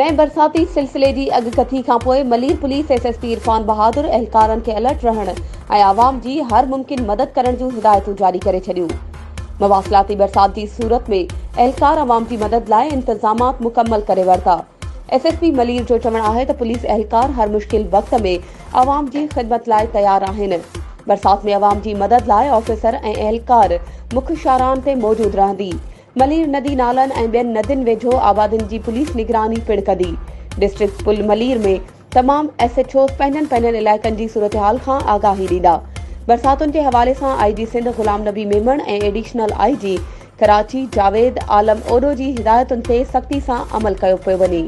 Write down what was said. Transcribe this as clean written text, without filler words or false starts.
नए बरसाती सिलसिले की अगकथी खां पोइ मलीर पुलिस एसएसपी इरफान बहादुर एहलकारनि खे अलर्ट रहण ऐं आवाम जी हर मुमकिन मदद करण जूं हिदायतूं जारी करे छॾियूं। मवासिलाती बरसात की सूरत में एहलकार आवाम की मदद लाइ इंतजामात मुकम्मल करे वरिता। एसएसपी मलीर जो चवणु आहे त पुलिस एहलकार हर मुश्किल वक्त में आवाम की खिदमत लाइ तैयार आहिनि। बरसात में आवाम की मदद लाइ ऑफिसर ऐं एहलकार मुख्य शाहराहनि ते मौजूद रहंदी। मलीर नदी नालन ऐं ॿियनि नदियुनि वेझो आबादियुनि जी पुलिस निगरानी पिण कंदी। डिस्ट्रिक्ट पुल मलीर में तमाम एसएचओस पंहिंजनि इलाइक़नि जी सूरत हाल खां आगाही ॾींदा। बरसातुनि के हवाले सां आईजी सिंध गुलाम नबी मेमण ऐं एडिशनल आईजी कराची जावेद आलम ओडो जी हिदायतुनि ते सख़्ती सां अमल कयो पियो वञे।